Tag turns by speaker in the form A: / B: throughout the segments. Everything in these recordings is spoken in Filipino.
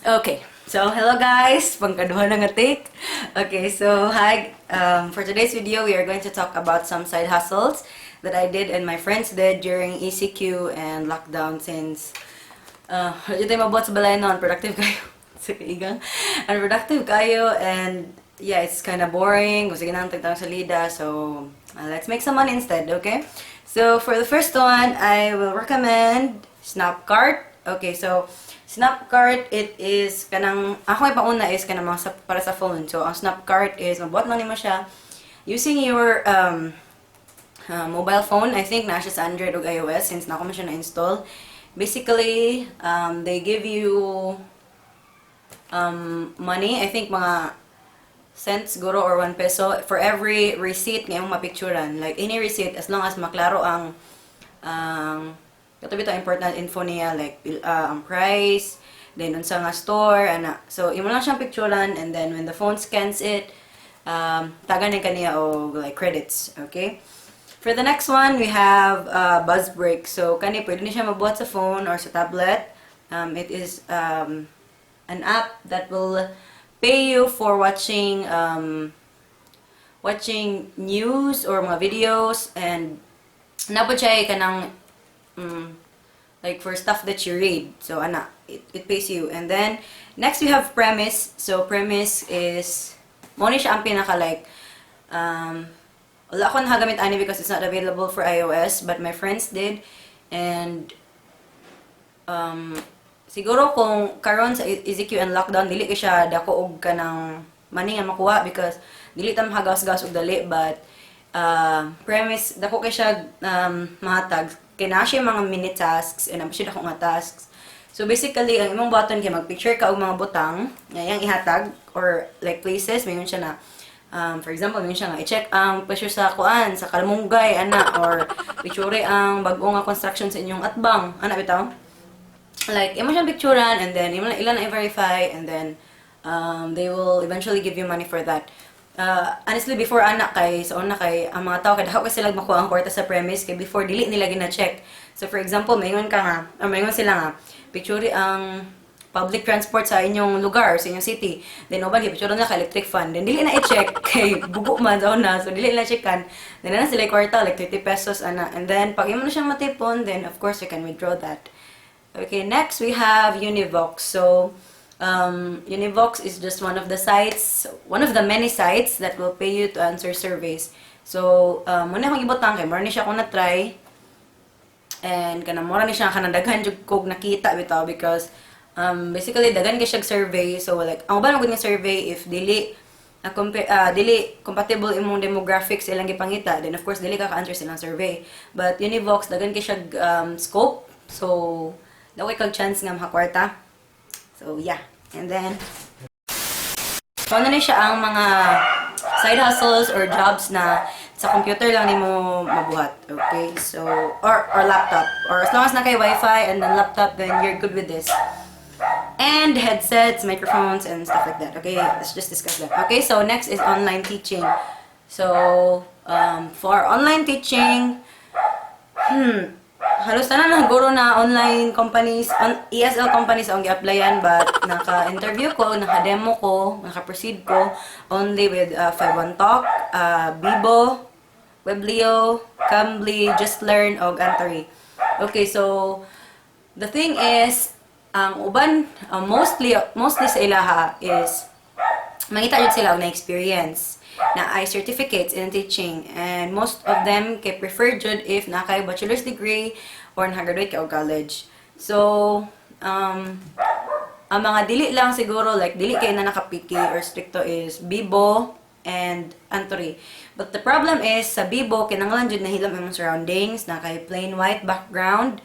A: Okay, so hello guys, pangkaduhan na nga take. Okay, so hi. For today's video, we are going to talk about some side hustles that I did and my friends did during ECQ and lockdown since hindi tayo mabuhat sa balay noon, productive kayo. Sa kaigang, unproductive kayo and yeah, it's kind of boring. Gusto ginang tagtang salida, so let's make some money instead, okay? So for the first one, I will recommend Snapcard. Okay, so Snapcard, it is kanang ako ipauna is kanang mga para sa phone. So ang Snapcard is mabuhat lang nimo siya using your mobile phone. I think na siya sa Android o iOS since na ako man siya na-install. Basically, they give you money. I think mga cents siguro or 1 peso for every receipt ngayong mapicturan. Like any receipt as long as maklaro ang katabi ito important info niya like ang price, then unsa nga store, ana. So imo lang siyang picturean and then when the phone scans it, tagan kaniya o like credits, okay? For the next one, we have BuzzBreak. So kani pwede ni siya mabuhat sa phone or sa tablet. It is an app that will pay you for watching watching news or mga videos and napod siya kanang like for stuff that you read. So ana, it pays you. And then next we have Premise. So Premise is mo ni siya ang pinaka like wala ako nakagamit ani because it's not available for iOS, but my friends did. And siguro kung karon sa EZQ and lockdown dili ka siya dako og kanang money nga makuha because dili ta mahagas-gas og dali, but Premise dako kay siya mahatag kay na siya mga mini tasks and siya dako nga tasks. So basically ang imong button kay magpicture ka og mga butang ngayang ihatag or like places mayroon siya na for example mayroon siya nga i-check ang presyo sa kuan sa Kalmunggay ana or picture ang bag-o nga construction sa inyong atbang ana bitaw. Like imo siyang picturean and then imo ilan na i-verify and then they will eventually give you money for that. Honestly, before anak kay sa una kay ang mga tao kada ako sila makuha ang kwarta sa Premise kay before dili nila gina-check. So for example, mayon ka nga, or mayon sila nga picture ang public transport sa inyong lugar, sa inyong city. Then uban picture na ka electric fan. Then dili na i-check kay bugo man daw na. So dili na checkan. Then na sila kwarta like 30 pesos ana. And then pag imo na siyang matipon, then of course you can withdraw that. Okay, next we have Univox. So Univox is just one of the sites, one of the many sites that will pay you to answer surveys. So, muna akong ibutang kay mura ni siya akong na-try. And kanang mura ni siya kanang daghan jud kog nakita bitaw because basically daghan kay siya survey. So like ang uban gud nga survey if dili dili compatible imong demographics ilang gipangita, then of course dili ka ka-answer silang survey. But Univox daghan kay siya scope. So, daway kag chance nga makakwarta. So, yeah. And then, so na siya ang mga side hustles or jobs na sa computer lang nimo mabuhat. Okay? So, or laptop. Or as long as na kay Wi-Fi and then laptop, then you're good with this. And headsets, microphones, and stuff like that. Okay? Let's just discuss that. Okay? So, next is online teaching. So, for online teaching, halos tanan na guro na online companies, ESL companies ang gi-applyan, but naka-interview ko, naka-demo ko, naka-proceed ko only with 51 Talk, Bibo, Weblio, Cambly, Just Learn, og Antari. Okay, so the thing is, ang uban mostly sa ilaha is mangita jud sila og na experience na ay certificates in teaching, and most of them kay prefer jud if na kay bachelor's degree or naka-graduate ka og college. So ang mga dili lang siguro like dili kay na nakapiki or stricto is Bibo and Anturi. But the problem is sa Bibo kinahanglan jud nahilom imong surroundings na kay plain white background.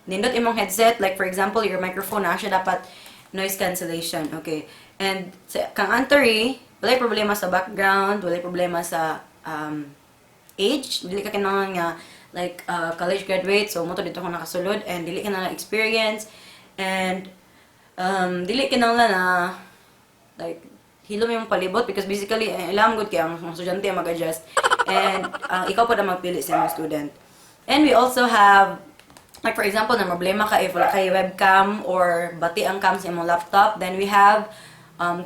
A: Nindot imong headset, like for example your microphone na siya dapat noise cancellation, okay. And kang Anturi, walay problema sa background, walay problema sa age, dili ka kinahanglan nga like college graduate, so mo to dito ko nakasulod, and dili ka na experience, and dili kinahanglan na like hilom yung palibot because basically ilang good kay ang mga estudyante mag-adjust and ikaw pa na magpili sa mga student. And we also have like for example, na problema ka if wala kay webcam or bati ang cam sa imong laptop, then we have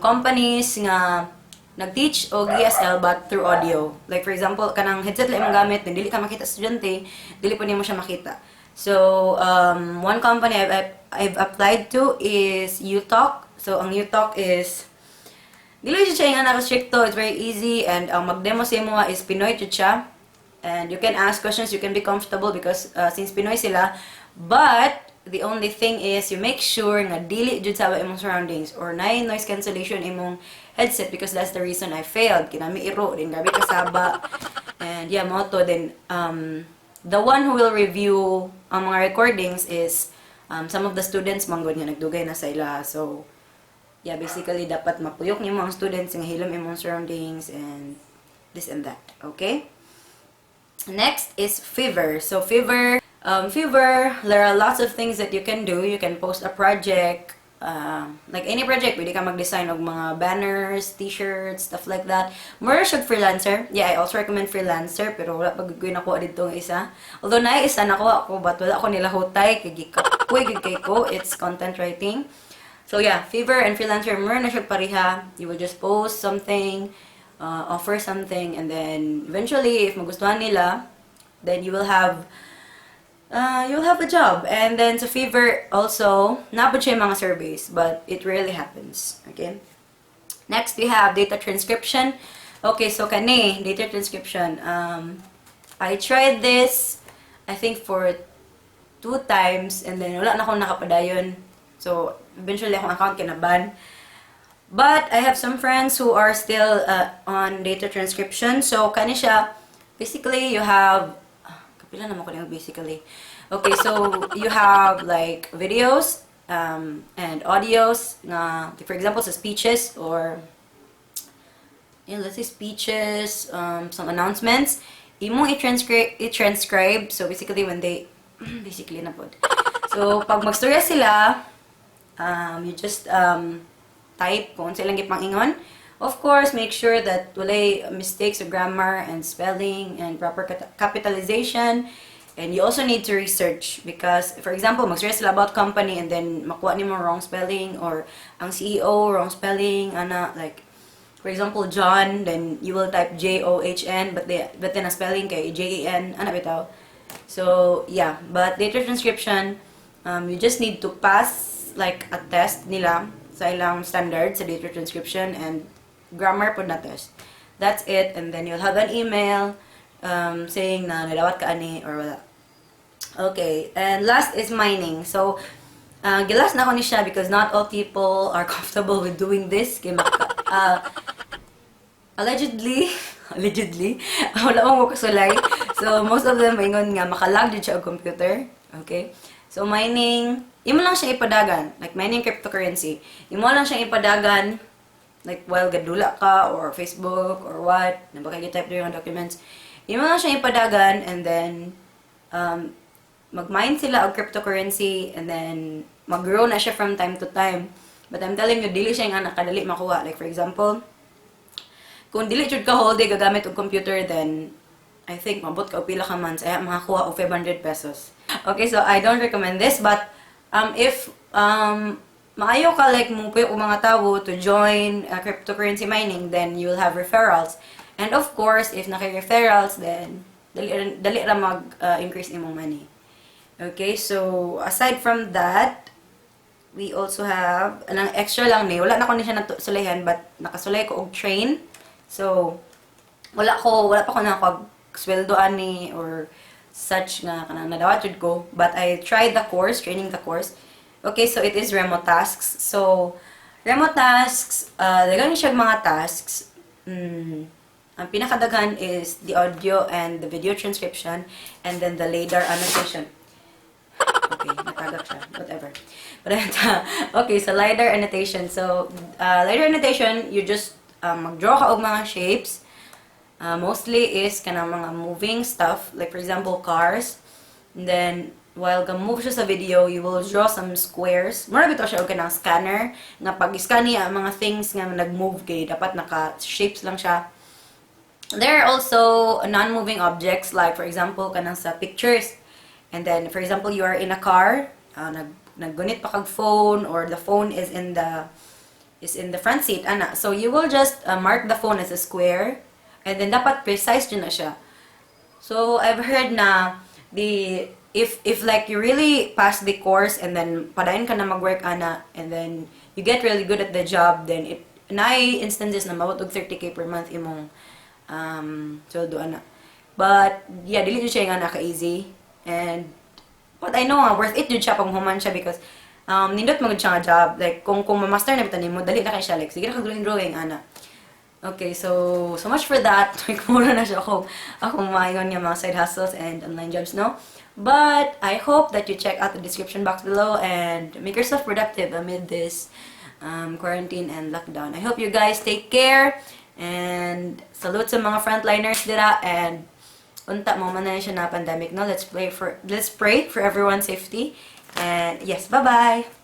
A: companies nga nag-teach og ESL but through audio. Like for example, kanang headset lang imong gamit, then dili ka makita sa estudyante, dili po nimo siya makita. So, one company I've applied to is UTalk. So, ang UTalk is dili siya nga naka-stricto, it's very easy, and ang mag-demo sa imo is Pinoy jud siya. And you can ask questions, you can be comfortable because since Pinoy sila. But, the only thing is, you make sure nga dili jud sa imong surroundings or na noise cancellation imong headset because that's the reason I failed. Kinami iro, din gabi kasaba. And yeah, moto, then, the one who will review ang mga recordings is some of the students manggod nga nagdugay na sa ila. So, yeah, basically, dapat mapuyok niyo mga students nga hilom imong surroundings and this and that. Okay? Next is Fiverr. So Fiverr, there are lots of things that you can do. You can post a project, like any project. Pwede ka mag-design of mga banners, t-shirts, stuff like that. More siya freelancer. Yeah, I also recommend freelancer, pero wala pag gawin ako dito ng isa. Although na isa na ako, but wala ako nilahutay, kay ko, it's content writing. So yeah, Fiverr and freelancer, more na siya pariha. You will just post something, offer something, and then eventually if magustuhan nila, then you will have a job. And then sa Fiverr also napod siya mga surveys, but it rarely happens. Okay, next we have data transcription. Okay, so kani data transcription, I tried this I think for 2 times, and then wala na akong nakapadayon, so eventually akong account kinaban. But I have some friends who are still on data transcription. So, kani siya, basically, you have, kapila naman ko basically. Okay, so, you have like videos and audios, for example, sa speeches or, let's say speeches, some announcements. Imong i-transcribe, so basically when they, basically na po. So, pag magstorya sila, you just, type kung silang gipangingon. Of course, make sure that walay mistakes of grammar and spelling and proper capitalization. And you also need to research because, for example, mag-search sila about company and then makuha ni mo wrong spelling or ang CEO wrong spelling, like for example, John, then you will type John but then a spelling kay Jen, bitaw. So, yeah, but data transcription, you just need to pass like a test nila sa ilang standard sa data transcription and grammar po na test. That's it, and then you'll have an email saying na nadawat ka ani or wala. Okay, and last is mining. So, gilas na ako ni siya because not all people are comfortable with doing this. Allegedly, wala akong kasulay. So, most of them ingon nga makalag dito siya ang computer. Okay? So, mining, imo lang siya ipadagan, like mining cryptocurrency. Imo lang siya ipadagan, like while gadula ka, or Facebook, or what, nabaka type na yung documents. Imo lang siya ipadagan, and then, mag-mine sila og cryptocurrency, and then, mag-grow na siya from time to time. But I'm telling you, dili siya nga nakadali makuha. Like, for example, kung dili jud ka whole day gagamit og computer, then, I think, mabot ka o pila ka months, ay makakuha og 500 pesos. Okay, so I don't recommend this, but if maayo ka like mupuyo og mga tawo to join cryptocurrency mining, then you will have referrals. And of course, if naki-referrals, then dali ra mag-increase imong money. Okay, so aside from that, we also have anang extra lang ni. Wala na ko ni siya nasulayhan, but nakasulay ko og train. So wala pa ko na sweldo ani or such nga kanang nadawat jud ko, but I tried the course, training the course. Okay, so it is remote tasks. So remote tasks, daghan siya mga tasks. Ang pinakadaghan is the audio and the video transcription, and then the LiDAR annotation. Okay, natagak siya, whatever. But okay, so LiDAR annotation. So LiDAR annotation, you just mag-draw ka og mga shapes. Mostly is kanang mga moving stuff, like for example cars. And then while ga-move siya sa video, you will draw some squares. Mura bitaw siya og kanang scanner nga pag-scan niya ang mga things nga nag-move kay dapat naka-shapes lang siya. There are also non-moving objects, like for example kanang sa pictures. And then, for example, you are in a car, naggunit pa kag phone, or the phone is in the front seat, ana. So you will just mark the phone as a square, and then dapat precise din na siya. So I've heard na if like you really pass the course and then padayon ka na mag-work ana, and then you get really good at the job, then naay instances na mabot og 30k per month imong sweldo ana. But yeah, dili jud siya nga naka-easy, and but I know worth it jud siya pag human siya, because nindot magud siya nga job. Like kung ma-master na bitan nimo, dali na kay siya, like sige na kag drawing ana. Okay, so much for that. Like, muna na siya akong maayon nga mga side hustles and online jobs, no? But I hope that you check out the description box below and make yourself productive amid this quarantine and lockdown. I hope you guys take care, and salute sa mga frontliners dira, and unta mo man na siya na pandemic, no? Let's pray for everyone's safety. And yes, bye-bye!